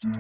Olá,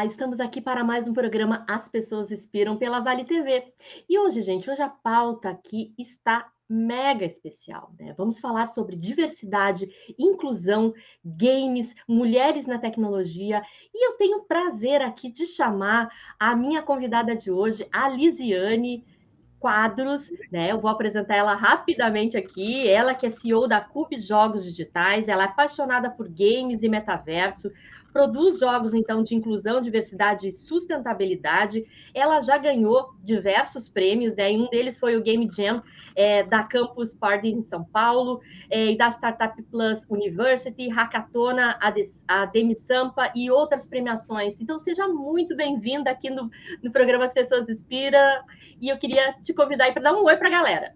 estamos aqui para mais um programa As Pessoas Inspiram pela Vale TV. E hoje, gente, a pauta aqui está mega especial, né? Vamos falar sobre diversidade, inclusão, games, mulheres na tecnologia. E eu tenho o prazer aqui de chamar a minha convidada de hoje, a Lisiane Quadros, né? Eu vou apresentar ela rapidamente aqui. Ela que é CEO da Cube Jogos Digitais, ela é apaixonada por games e metaverso, produz jogos então de inclusão, diversidade e sustentabilidade. Ela já ganhou diversos prêmios, né? E um deles foi o Game Jam da Campus Party em São Paulo, e da Startup Plus University, Hackatona, a Demi Sampa e outras premiações. Então seja muito bem-vinda aqui no programa As Pessoas Inspiram. E eu queria te convidar para dar um oi para a galera.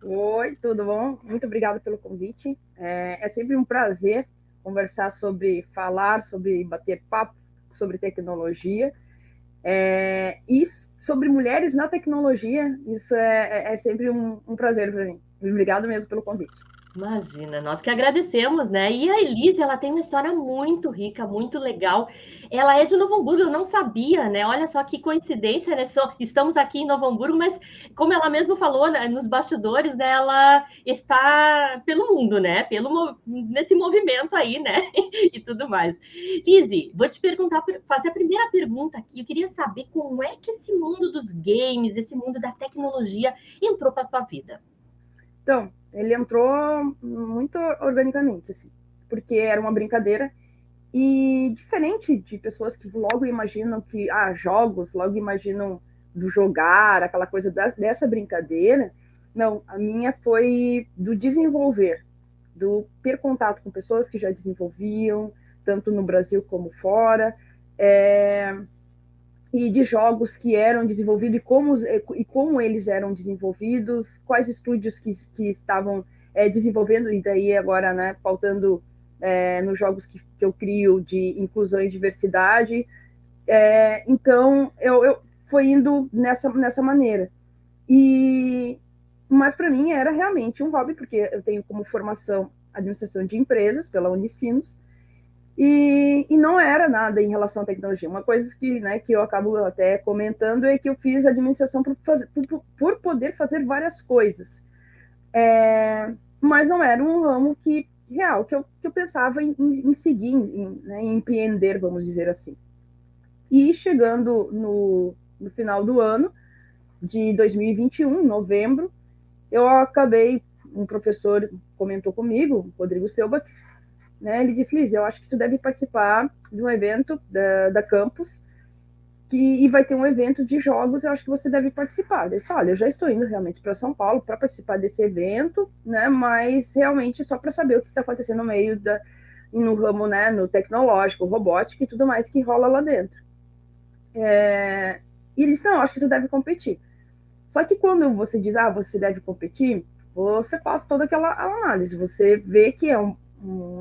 Oi, tudo bom? Muito obrigada pelo convite. É sempre um prazer conversar falar sobre bater papo sobre tecnologia e sobre mulheres na tecnologia. Isso é sempre um prazer para mim. Obrigado mesmo pelo convite. Imagina, nós que agradecemos, né? E a Elise, ela tem uma história muito rica, muito legal. Ela é de Novo Hamburgo, eu não sabia, né? Olha só que coincidência, né? Estamos aqui em Novo Hamburgo, mas como ela mesma falou, né, nos bastidores, né, ela está pelo mundo, né? Nesse movimento aí, né? E tudo mais. Lise, vou te perguntar, fazer a primeira pergunta aqui. Eu queria saber como é que esse mundo dos games, esse mundo da tecnologia entrou para a tua vida. Então, ele entrou muito organicamente, assim, porque era uma brincadeira e diferente de pessoas que logo imaginam que, jogos, logo imaginam do jogar, aquela coisa dessa brincadeira. Não, a minha foi do desenvolver, do ter contato com pessoas que já desenvolviam, tanto no Brasil como fora, e de jogos que eram desenvolvidos e como eles eram desenvolvidos, quais estúdios que estavam desenvolvendo, e daí agora, né, pautando nos jogos que eu crio de inclusão e diversidade. Então, eu fui indo nessa maneira. Mas para mim era realmente um hobby, porque eu tenho como formação administração de empresas pela Unicinos, e não era nada em relação à tecnologia. Uma coisa que eu acabo até comentando é que eu fiz administração por poder fazer várias coisas. Mas não era um ramo que eu pensava em seguir, em empreender, vamos dizer assim. E chegando no final do ano, de 2021, em novembro, eu acabei, um professor comentou comigo, Rodrigo Silva, né, ele disse: Liz, eu acho que tu deve participar de um evento da Campus, e vai ter um evento de jogos, eu acho que você deve participar. Eu disse: olha, eu já estou indo realmente para São Paulo para participar desse evento, né, mas realmente só para saber o que está acontecendo no meio no ramo, né, no tecnológico, robótica e tudo mais que rola lá dentro. E ele disse: não, acho que tu deve competir. Só que quando você diz, você deve competir, você faz toda aquela análise, você vê que é um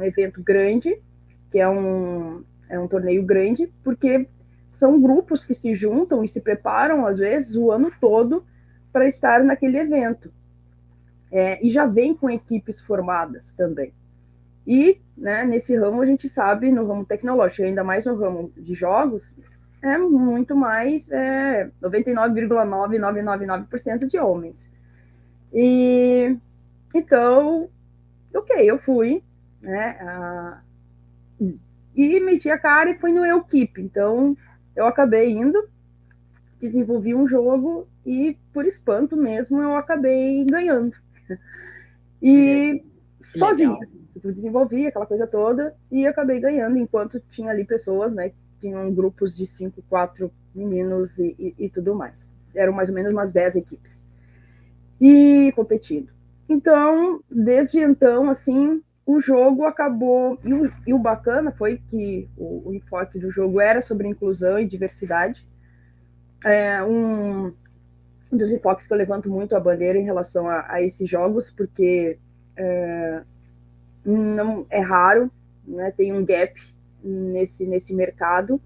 evento grande, que é um torneio grande, porque são grupos que se juntam e se preparam, às vezes, o ano todo para estar naquele evento. E já vem com equipes formadas também. E, né, nesse ramo, a gente sabe, no ramo tecnológico, ainda mais no ramo de jogos, é muito mais 99,9999% de homens. Então, eu fui, né, e meti a cara e fui no Equipe. Então, eu acabei indo, desenvolvi um jogo e, por espanto mesmo, eu acabei ganhando. E sozinha, eu desenvolvi aquela coisa toda e acabei ganhando, enquanto tinha ali pessoas, né, tinham grupos de 5, 4 meninos e tudo mais. Eram mais ou menos umas 10 equipes. E competindo. Então, desde então, assim, o jogo acabou... E o bacana foi que o enfoque do jogo era sobre inclusão e diversidade. Um um dos enfoques que eu levanto muito a bandeira em relação a esses jogos, porque não é raro, né, tem um gap nesse mercado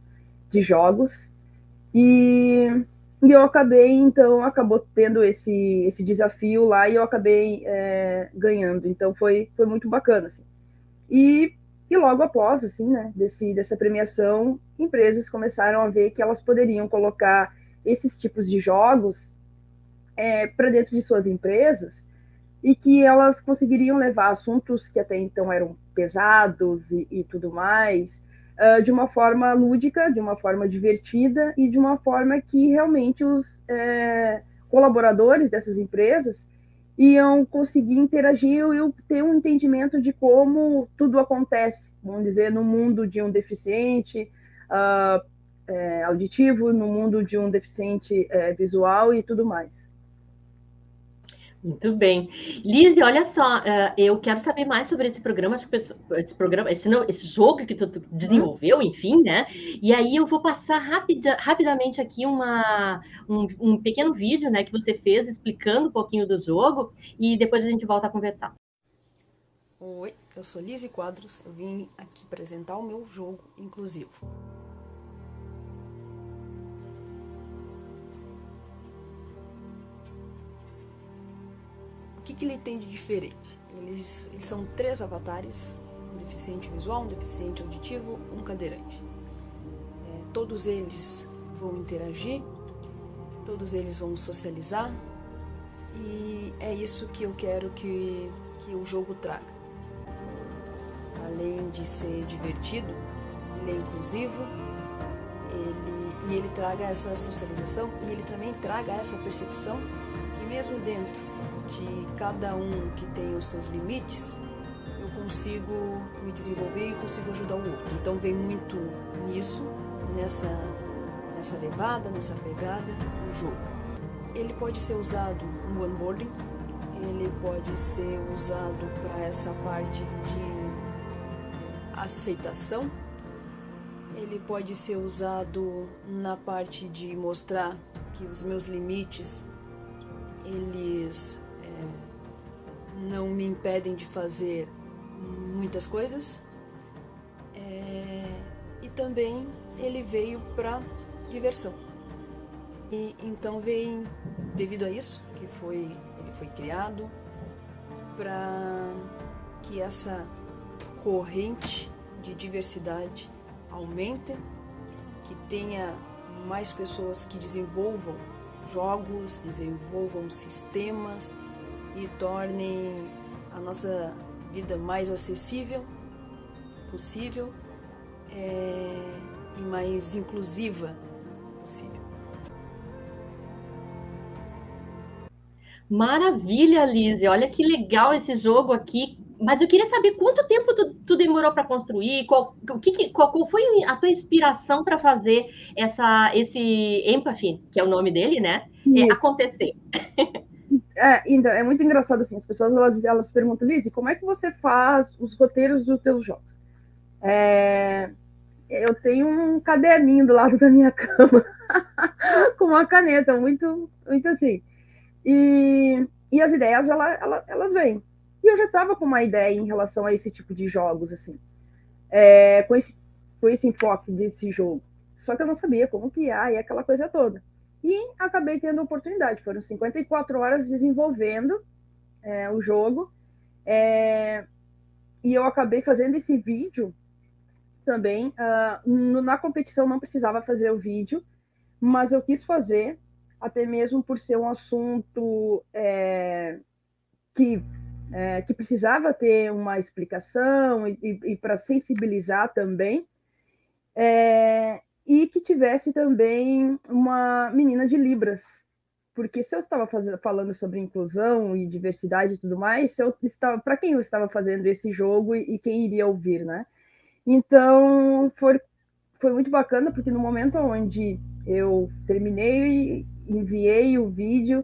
de jogos, e eu acabei, então, acabou tendo esse desafio lá, e eu acabei ganhando, então foi muito bacana, assim. E logo após, assim, né, dessa premiação, empresas começaram a ver que elas poderiam colocar esses tipos de jogos para dentro de suas empresas, e que elas conseguiriam levar assuntos que até então eram pesados e tudo mais, de uma forma lúdica, de uma forma divertida e de uma forma que realmente os colaboradores dessas empresas iam conseguir interagir e ter um entendimento de como tudo acontece, vamos dizer, no mundo de um deficiente auditivo, no mundo de um deficiente visual e tudo mais. Muito bem. Lise, olha só, eu quero saber mais sobre esse programa, esse programa, esse jogo que tu desenvolveu, enfim, né? E aí eu vou passar rapidamente aqui um pequeno vídeo, né, que você fez explicando um pouquinho do jogo e depois a gente volta a conversar. Oi, eu sou Lise Quadros, eu vim aqui apresentar o meu jogo inclusivo. O que ele tem de diferente? Eles são 3 avatares, um deficiente visual, um deficiente auditivo, um cadeirante. Todos eles vão interagir, todos eles vão socializar, e é isso que eu quero que o jogo traga. Além de ser divertido, ele é inclusivo, ele traga essa socialização, e ele também traga essa percepção que mesmo dentro de cada um que tem os seus limites, eu consigo me desenvolver e consigo ajudar o outro. Então vem muito nisso, nessa levada, nessa pegada do jogo. Ele pode ser usado no onboarding, ele pode ser usado para essa parte de aceitação, ele pode ser usado na parte de mostrar que os meus limites, eles não me impedem de fazer muitas coisas, e também ele veio para diversão. E então vem, devido a isso, que ele foi criado para que essa corrente de diversidade aumente, que tenha mais pessoas que desenvolvam jogos, desenvolvam sistemas e tornem a nossa vida mais acessível possível e mais inclusiva possível. Maravilha, Lise. Olha que legal esse jogo aqui. Mas eu queria saber quanto tempo tu demorou para construir, qual foi a tua inspiração para fazer esse Empathy, que é o nome dele, né? Acontecer. Então, é muito engraçado assim, as pessoas elas perguntam, Lise, como é que você faz os roteiros dos teus jogos? Eu tenho um caderninho do lado da minha cama com uma caneta, muito, muito assim. E as ideias, elas vêm. E eu já estava com uma ideia em relação a esse tipo de jogos, assim, com esse enfoque desse jogo. Só que eu não sabia como criar e aquela coisa toda. E acabei tendo a oportunidade. Foram 54 horas desenvolvendo o jogo. E eu acabei fazendo esse vídeo também. Na competição não precisava fazer o vídeo, mas eu quis fazer, até mesmo por ser um assunto que precisava ter uma explicação e para sensibilizar também, e que tivesse também uma menina de Libras, porque se eu estava falando sobre inclusão e diversidade e tudo mais, para quem eu estava fazendo esse jogo e quem iria ouvir, né? Então foi muito bacana, porque no momento onde eu terminei e enviei o vídeo,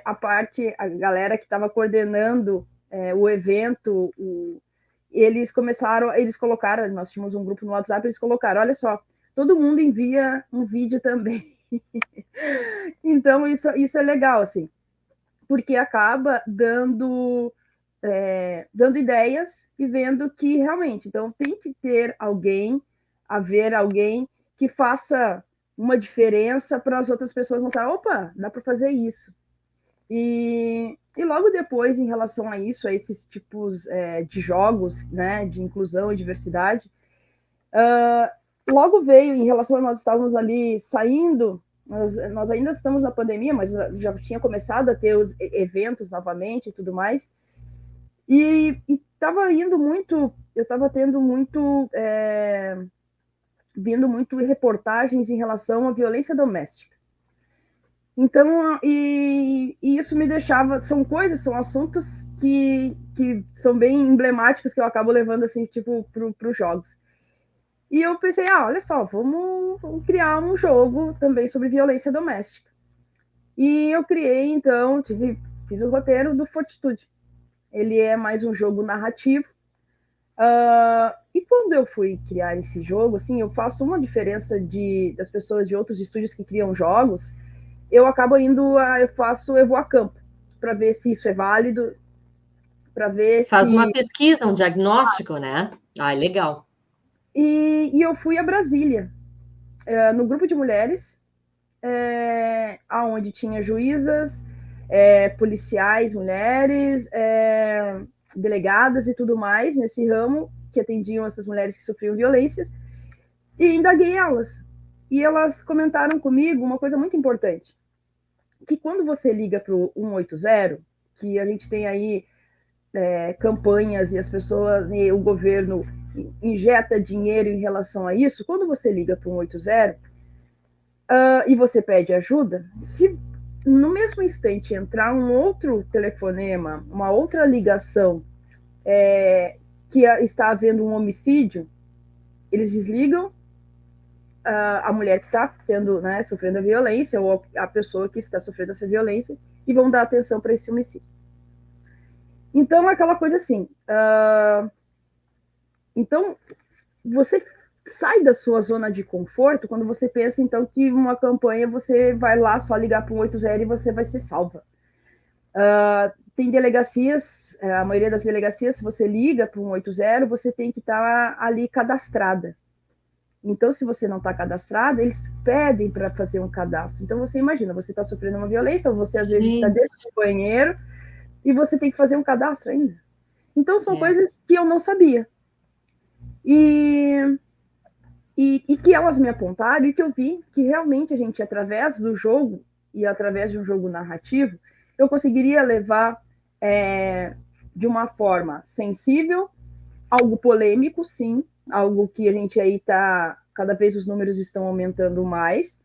a galera que estava coordenando o evento, eles colocaram, nós tínhamos um grupo no WhatsApp, eles colocaram, olha só, todo mundo envia um vídeo também. Então, isso é legal, assim, porque acaba dando ideias e vendo que realmente, então tem que ter haver alguém que faça uma diferença para as outras pessoas notarem, opa, dá para fazer isso. E logo depois, em relação a isso, a esses tipos de jogos, né, de inclusão e diversidade, logo veio, em relação a nós estávamos ali saindo, nós ainda estamos na pandemia, mas já tinha começado a ter os eventos novamente e tudo mais, e estava indo muito, eu estava tendo muito, vindo muito reportagens em relação à violência doméstica. Então, e isso me deixava, são assuntos que são bem emblemáticos, que eu acabo levando, assim, tipo, para os jogos. E eu pensei, olha só, vamos criar um jogo também sobre violência doméstica. E eu criei, então, fiz o roteiro do Fortitude. Ele é mais um jogo narrativo. E quando eu fui criar esse jogo, assim, eu faço uma diferença das pessoas de outros estúdios que criam jogos, eu acabo eu vou a campo para ver se isso é válido, para ver Faz uma pesquisa, um diagnóstico, né? Legal. E eu fui a Brasília, no grupo de mulheres, onde tinha juízas, policiais, mulheres, delegadas e tudo mais nesse ramo, que atendiam essas mulheres que sofriam violências, e indaguei elas. E elas comentaram comigo uma coisa muito importante, que quando você liga para o 180, que a gente tem aí campanhas e as pessoas, e o governo injeta dinheiro em relação a isso, quando você liga para o 180 e você pede ajuda, se no mesmo instante entrar um outro telefonema, uma outra ligação, que está havendo um homicídio, eles desligam a mulher que está sofrendo a violência, ou a pessoa que está sofrendo essa violência, e vão dar atenção para esse homicídio. Então, aquela coisa assim, então, você sai da sua zona de conforto quando você pensa, então, que uma campanha você vai lá só ligar para o 180 e você vai ser salva. Tem delegacias, a maioria das delegacias, se você liga para o 180, você tem que estar ali cadastrada. Então, se você não está cadastrada, eles pedem para fazer um cadastro. Então, você imagina, você está sofrendo uma violência, ou você às vezes está dentro do banheiro e você tem que fazer um cadastro ainda. Então, são coisas que eu não sabia. E que elas me apontaram e que eu vi que realmente a gente, através do jogo e através de um jogo narrativo, eu conseguiria levar de uma forma sensível, algo polêmico, sim, algo que a gente aí está, cada vez os números estão aumentando mais,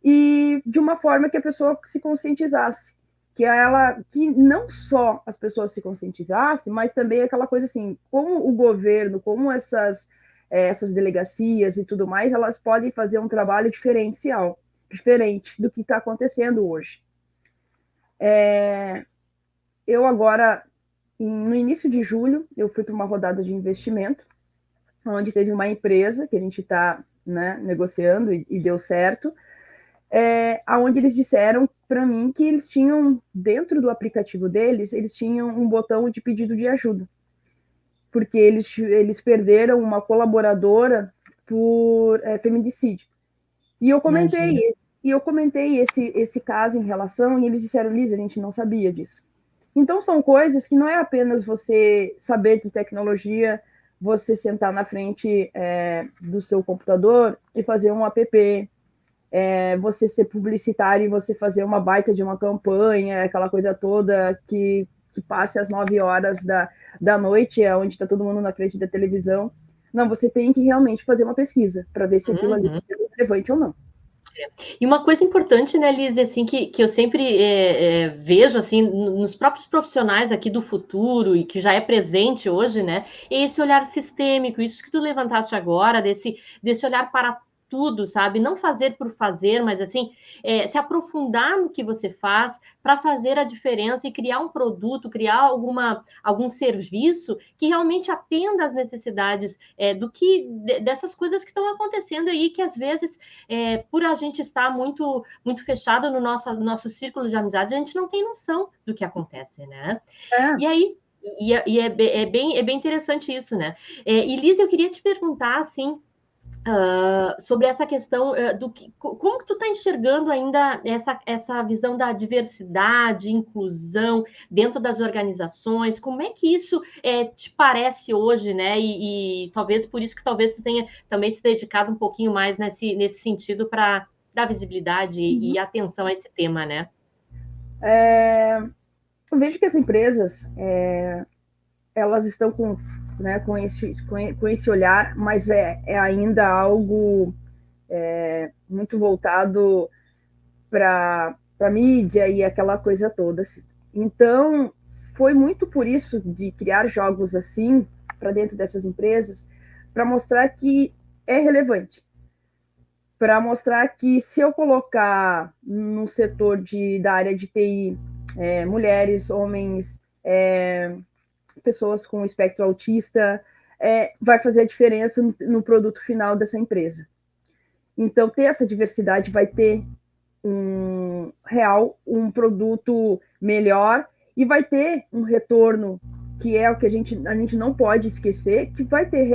e de uma forma que a pessoa se conscientizasse, que não só as pessoas se conscientizassem, mas também aquela coisa assim, como o governo, como essas delegacias e tudo mais, elas podem fazer um trabalho diferente do que está acontecendo hoje. Eu agora, no início de julho, eu fui para uma rodada de investimento, onde teve uma empresa que a gente está negociando e deu certo, onde eles disseram para mim que eles tinham, dentro do aplicativo deles, eles tinham um botão de pedido de ajuda, porque eles perderam uma colaboradora por feminicídio. E eu comentei esse caso em relação, e eles disseram, Liz, a gente não sabia disso. Então, são coisas que não é apenas você saber de tecnologia, você sentar na frente do seu computador e fazer um app, você ser publicitário e você fazer uma baita de uma campanha, aquela coisa toda que passe às 9 horas da noite, onde está todo mundo na frente da televisão. Não, você tem que realmente fazer uma pesquisa para ver se aquilo ali é relevante ou não. E uma coisa importante, né, Liz, assim, que eu sempre vejo, assim, nos próprios profissionais aqui do futuro, e que já é presente hoje, né, é esse olhar sistêmico, isso que tu levantaste agora, desse olhar para tudo, sabe? Não fazer por fazer, mas assim, se aprofundar no que você faz para fazer a diferença e criar um produto, criar algum serviço que realmente atenda às necessidades dessas coisas que estão acontecendo aí, que às vezes, por a gente estar muito, muito fechado no nosso círculo de amizade, a gente não tem noção do que acontece, né? E aí, é bem interessante isso, né? E Liz, eu queria te perguntar, assim, sobre essa questão como que tu está enxergando ainda essa visão da diversidade, inclusão dentro das organizações, como é que isso te parece hoje, né? E talvez por isso que talvez tu tenha também se dedicado um pouquinho mais nesse sentido para dar visibilidade e atenção a esse tema, né? Eu vejo que as empresas elas estão com esse olhar, mas é ainda algo muito voltado para a mídia e aquela coisa toda. Assim. Então, foi muito por isso de criar jogos assim para dentro dessas empresas, para mostrar que é relevante. Para mostrar que se eu colocar no setor da área de TI mulheres, homens, pessoas com espectro autista, vai fazer a diferença no produto final dessa empresa. Então, ter essa diversidade vai ter um produto melhor e vai ter um retorno, que é o que a gente não pode esquecer, que vai ter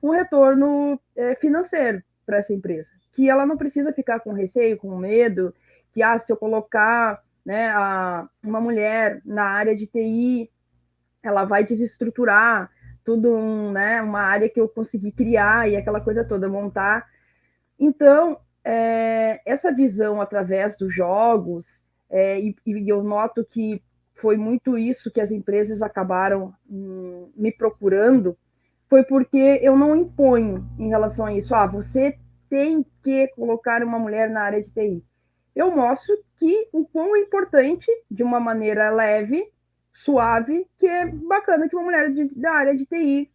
um retorno financeiro para essa empresa, que ela não precisa ficar com receio, com medo, que se eu colocar uma mulher na área de TI, ela vai desestruturar tudo uma área que eu consegui criar e aquela coisa toda, montar. Então, essa visão através dos jogos, e eu noto que foi muito isso que as empresas acabaram me procurando, foi porque eu não imponho em relação a isso. Você tem que colocar uma mulher na área de TI. Eu mostro que o quão é importante, de uma maneira leve, suave, que é bacana que uma mulher da área de TI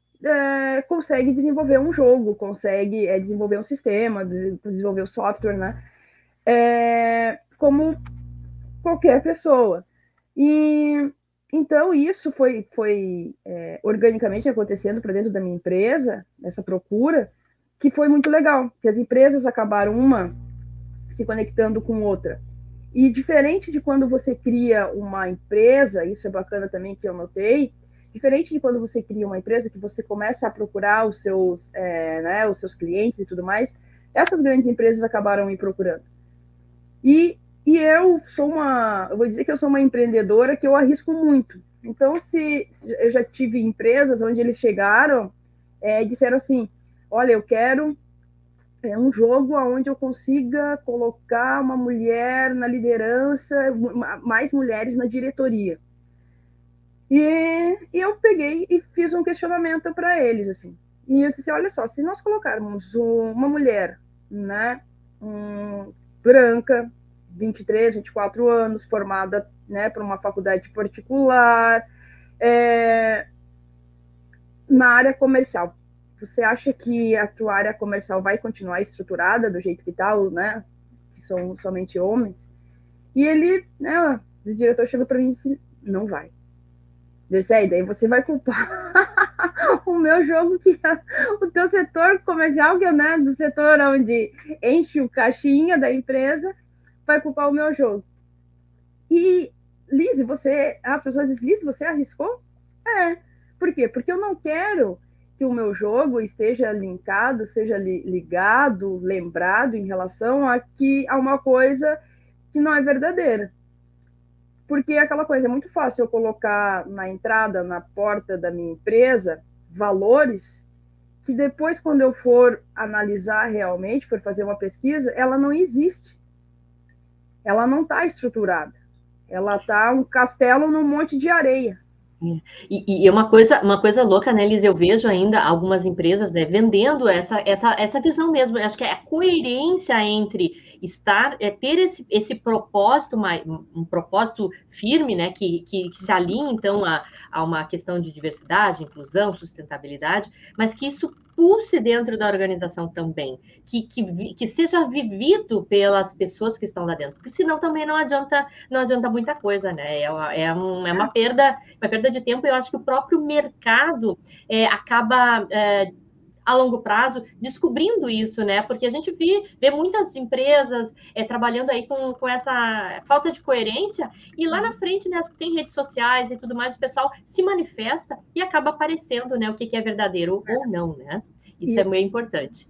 consegue desenvolver um jogo, consegue desenvolver um sistema, desenvolver o software, né? Como qualquer pessoa. E então isso foi organicamente acontecendo para dentro da minha empresa, essa procura, que foi muito legal, que as empresas acabaram uma se conectando com outra. E diferente de quando você cria uma empresa, isso é bacana também que eu notei, diferente de quando você cria uma empresa, que você começa a procurar os seus clientes e tudo mais, essas grandes empresas acabaram me procurando. E eu vou dizer que eu sou uma empreendedora que eu arrisco muito. Então, eu já tive empresas onde eles chegaram e disseram assim, olha, eu quero um jogo onde eu consiga colocar uma mulher na liderança, mais mulheres na diretoria. E eu peguei e fiz um questionamento para eles, assim. E eu disse, olha só, se nós colocarmos uma mulher, né, branca, 23, 24 anos, formada, né, por uma faculdade particular, na área comercial, você acha que a tua área comercial vai continuar estruturada do jeito que está, né, que são somente homens? E ele, né, o diretor chegou para mim e disse, não vai. Eu disse, daí você vai culpar o meu jogo, que é o teu setor comercial, que é, né, do setor onde enche o caixinha da empresa, vai culpar o meu jogo. E, Liz, as pessoas dizem, Liz, você arriscou? Por quê? Porque eu não quero que o meu jogo esteja linkado, seja ligado, lembrado em relação a uma coisa que não é verdadeira. Porque aquela coisa é muito fácil eu colocar na entrada, na porta da minha empresa, valores que depois, quando eu for analisar realmente, for fazer uma pesquisa, ela não existe. Ela não está estruturada. Ela está um castelo num monte de areia. E é uma coisa louca, né, Liz? Eu vejo ainda algumas empresas, né, vendendo essa visão mesmo. Eu acho que é a coerência entre ter esse propósito, um propósito firme, né, que se alinhe, então, a uma questão de diversidade, inclusão, sustentabilidade, mas que isso pulse dentro da organização também, que seja vivido pelas pessoas que estão lá dentro, porque senão também não adianta muita coisa, né? É uma perda de tempo. Eu acho que o próprio mercado acaba a longo prazo descobrindo isso, né? Porque a gente vê muitas empresas trabalhando aí com essa falta de coerência, e lá na frente, né, tem redes sociais e tudo mais, o pessoal se manifesta e acaba aparecendo, né, o que é verdadeiro ou não, né? Isso é muito importante.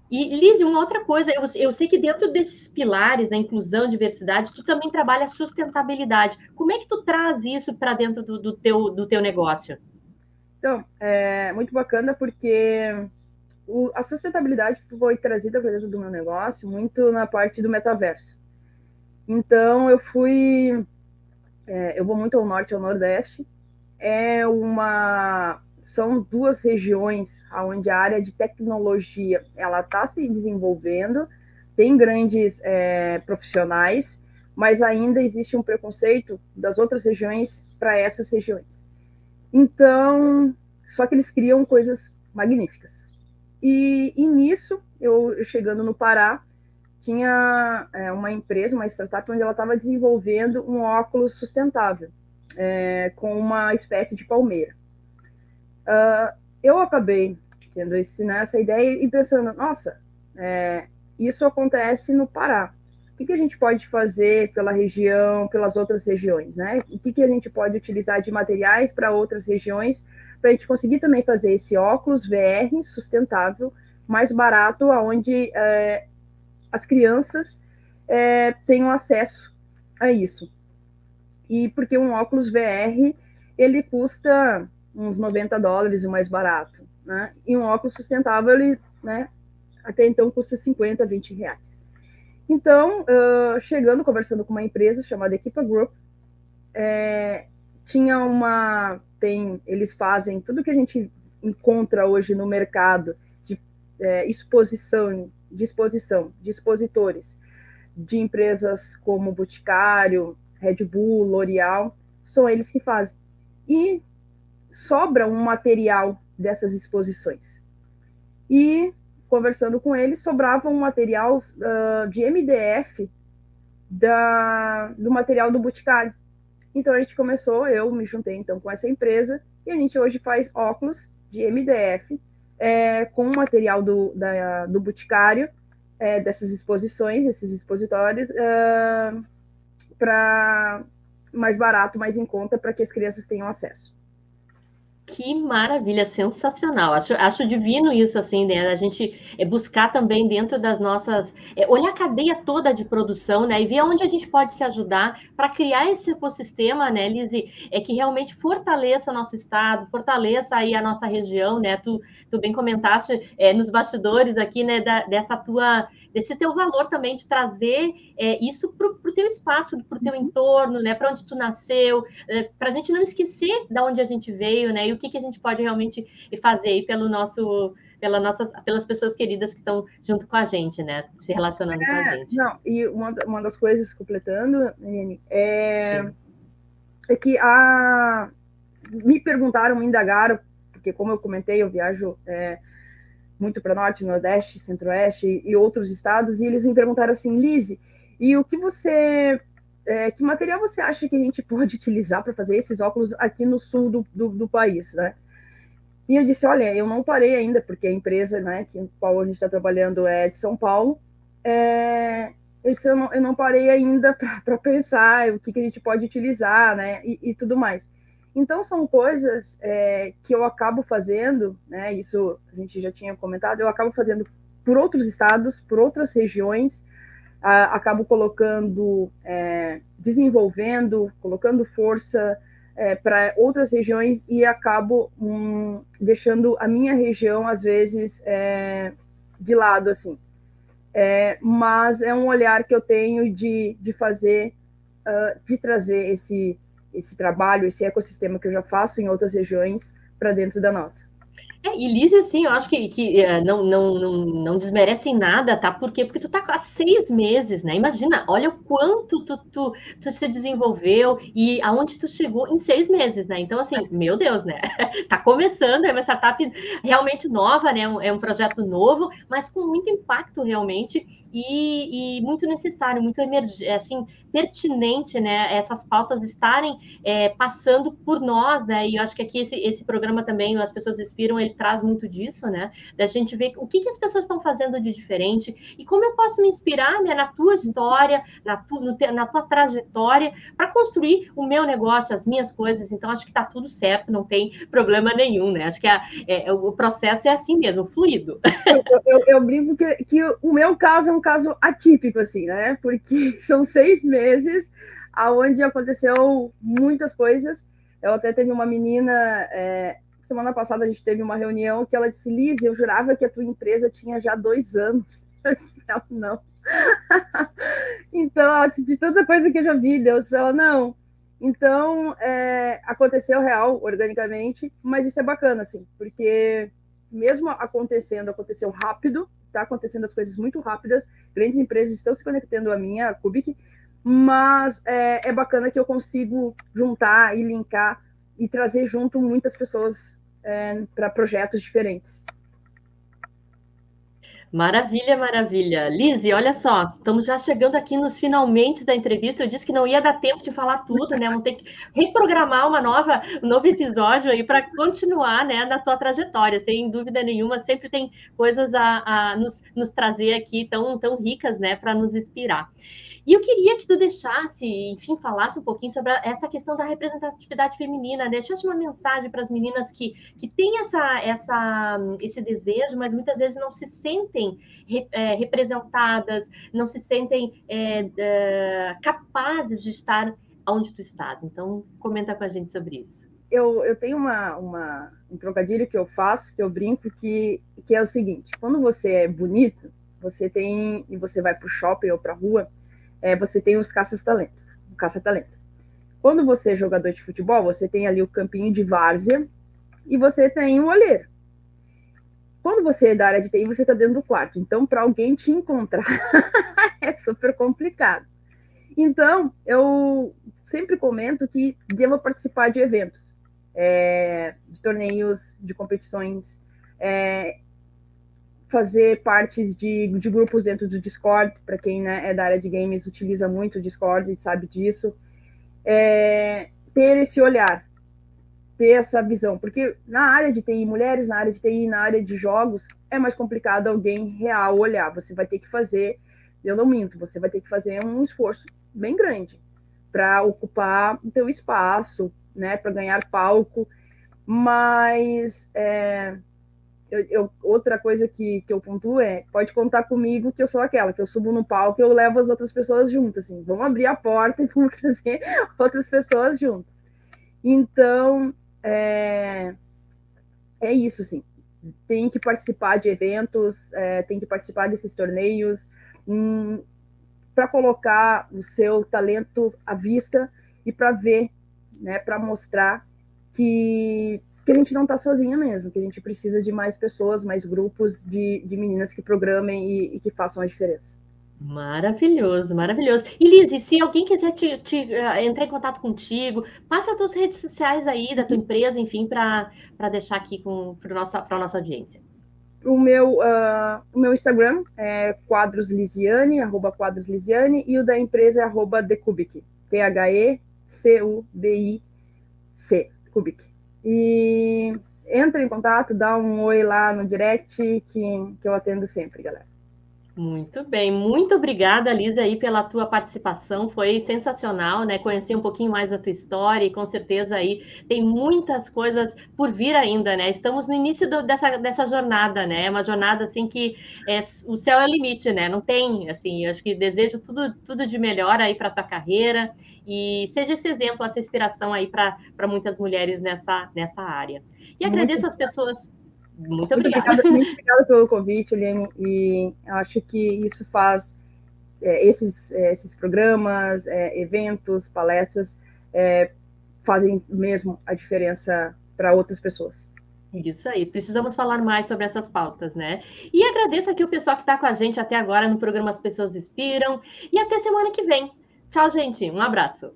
E, Liz, uma outra coisa, eu sei que dentro desses pilares, da inclusão, diversidade, tu também trabalha sustentabilidade. Como é que tu traz isso para dentro do teu negócio? Então, é muito bacana porque a sustentabilidade foi trazida para dentro do meu negócio muito na parte do metaverso. Então, eu vou muito ao norte e ao nordeste. São duas regiões onde a área de tecnologia ela está se desenvolvendo, tem grandes profissionais, mas ainda existe um preconceito das outras regiões para essas regiões. Então, só que eles criam coisas magníficas. E nisso, eu chegando no Pará, tinha uma empresa, uma startup, onde ela estava desenvolvendo um óculos sustentável, com uma espécie de palmeira. Eu acabei tendo essa ideia e pensando, nossa, isso acontece no Pará. O que a gente pode fazer pela região, pelas outras regiões, né? O que a gente pode utilizar de materiais para outras regiões, para a gente conseguir também fazer esse óculos VR sustentável, mais barato, onde as crianças tenham acesso a isso. E porque um óculos VR, ele custa uns $90, o mais barato, né? E um óculos sustentável, ele, né, até então custa 50, 20 reais. Então, conversando com uma empresa chamada Equipa Group, eles fazem tudo que a gente encontra hoje no mercado de exposição de expositores de empresas como Boticário, Red Bull, L'Oréal, são eles que fazem. E sobra um material dessas exposições. E, conversando com eles, sobrava um material de MDF do material do Boticário. Então, a gente começou, eu me juntei então com essa empresa, e a gente hoje faz óculos de MDF com o material do Boticário, dessas exposições, esses expositórios, para mais barato, mais em conta, para que as crianças tenham acesso. Que maravilha, sensacional. Acho divino isso, assim, né? A gente buscar também dentro das nossas... olhar a cadeia toda de produção, né? E ver onde a gente pode se ajudar para criar esse ecossistema, né, Lizzy? Que realmente fortaleça o nosso estado, fortaleça aí a nossa região, né? Tu bem comentaste nos bastidores aqui, né, desse teu valor também de trazer isso para o teu espaço, para o teu entorno, né? Para onde tu nasceu, para a gente não esquecer de onde a gente veio, né? E o que a gente pode realmente fazer aí pelas pessoas queridas que estão junto com a gente, né? Se relacionando com a gente. Não, e uma das coisas, completando, Nene, é que me perguntaram, me indagaram, porque como eu comentei, eu viajo muito para Norte, Nordeste, Centro-Oeste e outros estados, e eles me perguntaram assim, Lizzy, e o que que material você acha que a gente pode utilizar para fazer esses óculos aqui no sul do país, né? E eu disse, olha, eu não parei ainda, porque a empresa, né, com a qual a gente está trabalhando é de São Paulo, eu não parei ainda para pensar o que a gente pode utilizar, né, e tudo mais. Então, são coisas que eu acabo fazendo, né, isso a gente já tinha comentado, eu acabo fazendo por outros estados, por outras regiões, acabo colocando, desenvolvendo, colocando força para outras regiões e acabo deixando a minha região, às vezes, de lado, assim. Mas é um olhar que eu tenho de fazer, de trazer esse trabalho, esse ecossistema que eu já faço em outras regiões para dentro da nossa. E Liz, assim, eu acho que não desmerece em nada, tá? Por quê? Porque tu tá há 6 meses, né? Imagina, olha o quanto tu se desenvolveu e aonde tu chegou em 6 meses, né? Então, assim, meu Deus, né? Tá começando, é uma startup realmente nova, né? É um projeto novo, mas com muito impacto realmente e muito necessário, muito assim, pertinente, né? Essas pautas estarem passando por nós, né? E eu acho que aqui esse programa também, as pessoas inspiram, ele traz muito disso, né? Da gente ver o que as pessoas estão fazendo de diferente e como eu posso me inspirar, né, na tua história, na tua trajetória, para construir o meu negócio, as minhas coisas. Então, acho que está tudo certo, não tem problema nenhum, né? Acho que o processo é assim mesmo, fluido. Eu brinco que o meu caso é um caso atípico, assim, né? Porque são 6 meses onde aconteceu muitas coisas. Eu até teve uma menina, semana passada a gente teve uma reunião que ela disse, Liz, eu jurava que a tua empresa tinha já 2 anos. Eu disse, não. Então, ela disse, de tanta coisa que eu já vi, Deus, para ela, não. Então, aconteceu real, organicamente, mas isso é bacana, assim, porque mesmo aconteceu rápido, está acontecendo as coisas muito rápidas, grandes empresas estão se conectando a minha, a Cubic, mas é bacana que eu consigo juntar e linkar e trazer junto muitas pessoas para projetos diferentes. Maravilha, maravilha. Lizzy, olha só, estamos já chegando aqui nos finalmente da entrevista. Eu disse que não ia dar tempo de falar tudo, né? Vamos ter que reprogramar um novo episódio aí para continuar, né, na tua trajetória. Sem dúvida nenhuma, sempre tem coisas a nos trazer aqui tão ricas, né, para nos inspirar. E eu queria que tu deixasse, enfim, falasse um pouquinho sobre essa questão da representatividade feminina, né? Deixasse uma mensagem para as meninas que têm esse desejo, mas muitas vezes não se sentem representadas, não se sentem capazes de estar onde tu estás. Então, comenta com a gente sobre isso. Eu tenho um trocadilho que eu faço, que eu brinco, que é o seguinte, quando você é bonito, e você vai para o shopping ou para a rua, você tem os caça-talento. Quando você é jogador de futebol, você tem ali o campinho de várzea e você tem o olheiro. Quando você é da área de TI, você está dentro do quarto. Então, para alguém te encontrar, é super complicado. Então, eu sempre comento que devo participar de eventos, de torneios, de competições, fazer partes de grupos dentro do Discord, para quem, né, é da área de games, utiliza muito o Discord e sabe disso. Ter esse olhar, ter essa visão, porque na área de TI, mulheres na área de TI, na área de jogos, é mais complicado alguém real olhar. Você vai ter que fazer, eu não minto, você vai ter que fazer um esforço bem grande para ocupar o teu espaço, né, para ganhar palco, mas outra coisa que eu pontuo pode contar comigo que eu sou aquela, que eu subo no palco e eu levo as outras pessoas juntas, assim, vamos abrir a porta e vamos trazer outras pessoas juntas. Então, é isso, assim, tem que participar de eventos, tem que participar desses torneios, para colocar o seu talento à vista e para ver, né, para mostrar que a gente não está sozinha mesmo, que a gente precisa de mais pessoas, mais grupos de meninas que programem e que façam a diferença. Maravilhoso, maravilhoso. E Liz, se alguém quiser entrar em contato contigo, passa as tuas redes sociais aí, da tua empresa, enfim, para deixar aqui para a nossa audiência. O meu Instagram é quadroslisiane, @quadroslisiane, e o da empresa é @thecubic, THECUBIC, Cubic. E entra em contato, dá um oi lá no direct, que eu atendo sempre, galera. Muito bem, muito obrigada, Liz, aí pela tua participação, foi sensacional, né? Conhecer um pouquinho mais da tua história e com certeza aí tem muitas coisas por vir ainda, né? Estamos no início dessa jornada, né? Uma jornada assim que o céu é o limite, né? Não tem, assim, eu acho que desejo tudo de melhor aí para tua carreira e seja esse exemplo, essa inspiração aí para muitas mulheres nessa área. E agradeço às pessoas. Muito obrigada. Muito obrigada pelo convite, Eliane, e acho que isso faz esses programas, eventos, palestras, fazem mesmo a diferença para outras pessoas. Isso aí, precisamos falar mais sobre essas pautas, né? E agradeço aqui o pessoal que está com a gente até agora no programa As Pessoas Inspiram, e até semana que vem. Tchau, gente, um abraço.